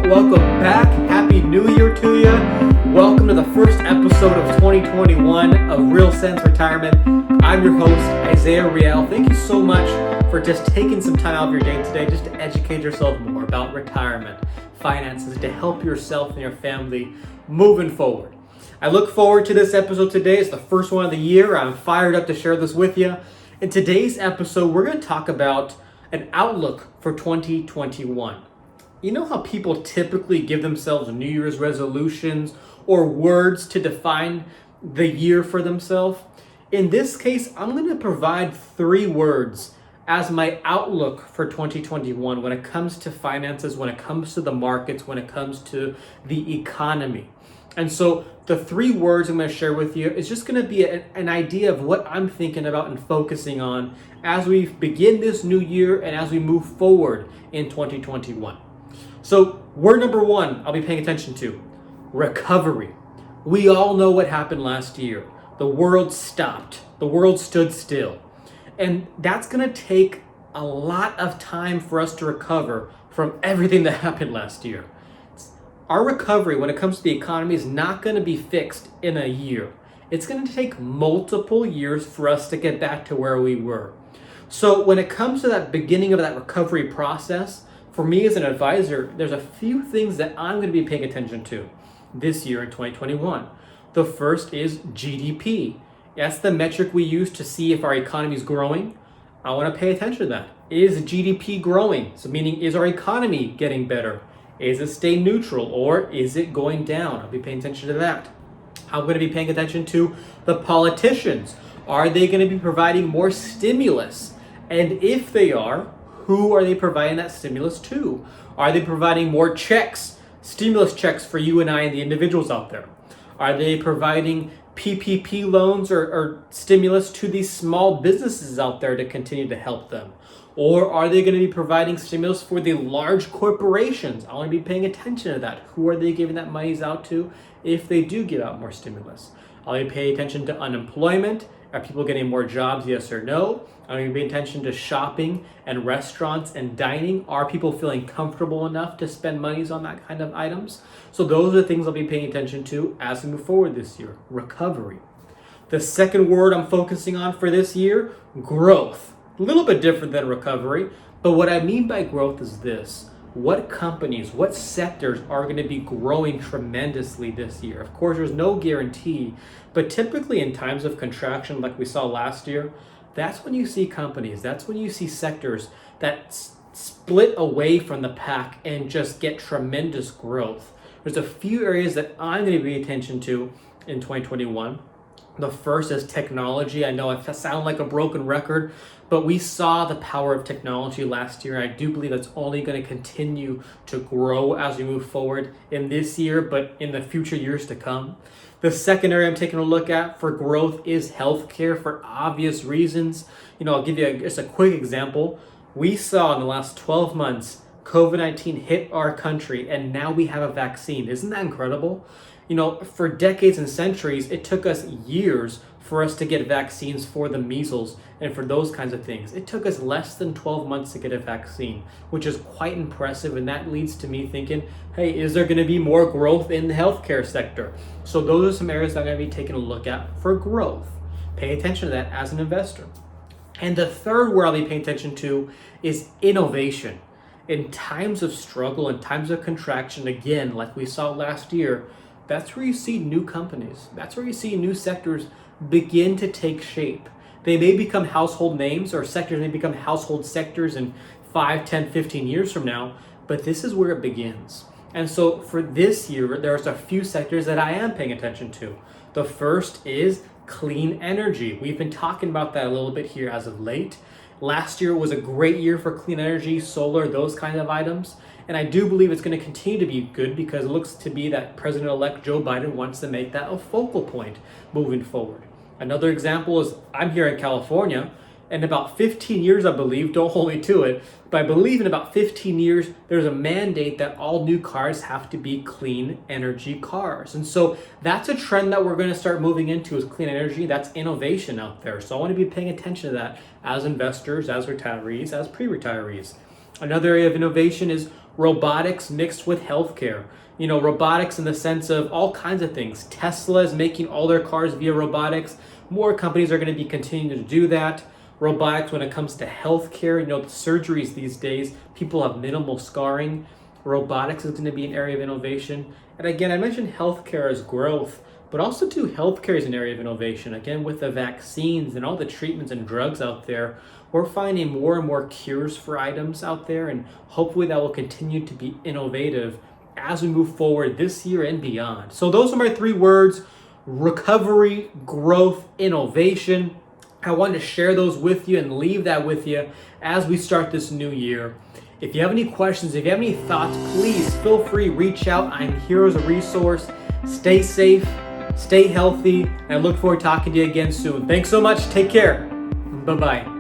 welcome back. Happy New Year to you. Welcome to the first episode of 2021 of Real Sense Retirement. I'm your host, Isaiah Riel. Thank you so much for just taking some time out of your day today just to educate yourself more about retirement, finances, to help yourself and your family moving forward. I look forward to this episode today. It's the first one of the year. I'm fired up to share this with you. In today's episode, we're going to talk about an outlook for 2021. You know how people typically give themselves New Year's resolutions or words to define the year for themselves? In this case, I'm going to provide 3 words as my outlook for 2021 when it comes to finances, when it comes to the markets, when it comes to the economy. And so the 3 words I'm going to share with you is just going to be an idea of what I'm thinking about and focusing on as we begin this new year and as we move forward in 2021. So word number 1 I'll be paying attention to, recovery. We all know what happened last year. The world stopped. The world stood still. And that's going to take a lot of time for us to recover from everything that happened last year. Our recovery when it comes to the economy is not going to be fixed in a year. It's going to take multiple years for us to get back to where we were. So when it comes to that beginning of that recovery process, for me as an advisor, there's a few things that I'm going to be paying attention to this year in 2021. The first is GDP. That's the metric we use to see if our economy is growing. I want to pay attention to that. Is GDP growing? So meaning, is our economy getting better? Is it staying neutral or is it going down? I'll be paying attention to that. I'm going to be paying attention to the politicians. Are they going to be providing more stimulus? And if they are, who are they providing that stimulus to? Are they providing more checks, stimulus checks for you and I and the individuals out there? Are they providing PPP loans or stimulus to these small businesses out there to continue to help them? Or are they going to be providing stimulus for the large corporations? I want to be paying attention to that. Who are they giving that monies out to if they do give out more stimulus? I'll be paying attention to unemployment. Are people getting more jobs, yes or no? I'm going to be paying attention to shopping and restaurants and dining. Are people feeling comfortable enough to spend monies on that kind of items? So those are the things I'll be paying attention to as we move forward this year. Recovery. The second word I'm focusing on for this year, growth. A little bit different than recovery, but what I mean by growth is this. What companies, what sectors are going to be growing tremendously this year? Of course, there's no guarantee, but typically in times of contraction like we saw last year, that's when you see companies, that's when you see sectors that split away from the pack and just get tremendous growth. There's a few areas that I'm going to pay attention to in 2021. The first is technology. I know I sound like a broken record, but we saw the power of technology last year. I do believe that's only going to continue to grow as we move forward in this year, but in the future years to come. The second area I'm taking a look at for growth is healthcare for obvious reasons. I'll give you just a quick example. We saw in the last 12 months, COVID-19 hit our country, and now we have a vaccine. Isn't that incredible? For decades and centuries, it took us years for us to get vaccines for the measles and for those kinds of things. It took us less than 12 months to get a vaccine, which is quite impressive. And that leads to me thinking, hey, is there going to be more growth in the healthcare sector? So those are some areas that I'm going to be taking a look at for growth. Pay attention to that as an investor. And the third word I'll be paying attention to is innovation. In times of struggle, in times of contraction, again, like we saw last year, that's where you see new companies. That's where you see new sectors begin to take shape. They may become household names, or sectors may become household sectors in 5, 10, 15 years from now, but this is where it begins. And so for this year, there's a few sectors that I am paying attention to. The first is clean energy. We've been talking about that a little bit here as of late. Last year was a great year for clean energy, solar, those kind of items. And I do believe it's going to continue to be good because it looks to be that President-elect Joe Biden wants to make that a focal point moving forward. Another example is I'm here in California, and about 15 years, I believe, don't hold me to it, but I believe in about 15 years, there's a mandate that all new cars have to be clean energy cars. And so that's a trend that we're going to start moving into is clean energy. That's innovation out there. So I want to be paying attention to that as investors, as retirees, as pre-retirees. Another area of innovation is robotics mixed with healthcare. Robotics in the sense of all kinds of things. Tesla is making all their cars via robotics. More companies are going to be continuing to do that. Robotics when it comes to healthcare, the surgeries these days, people have minimal scarring. Robotics is going to be an area of innovation. And again, I mentioned healthcare as growth, but also too, healthcare is an area of innovation. Again, with the vaccines and all the treatments and drugs out there, we're finding more and more cures for items out there, and hopefully that will continue to be innovative as we move forward this year and beyond. So those are my 3 words: recovery, growth, innovation. I wanted to share those with you and leave that with you as we start this new year. If you have any questions, if you have any thoughts, please feel free, reach out. I'm here as a resource. Stay safe, stay healthy, and I look forward to talking to you again soon. Thanks so much. Take care. Bye-bye.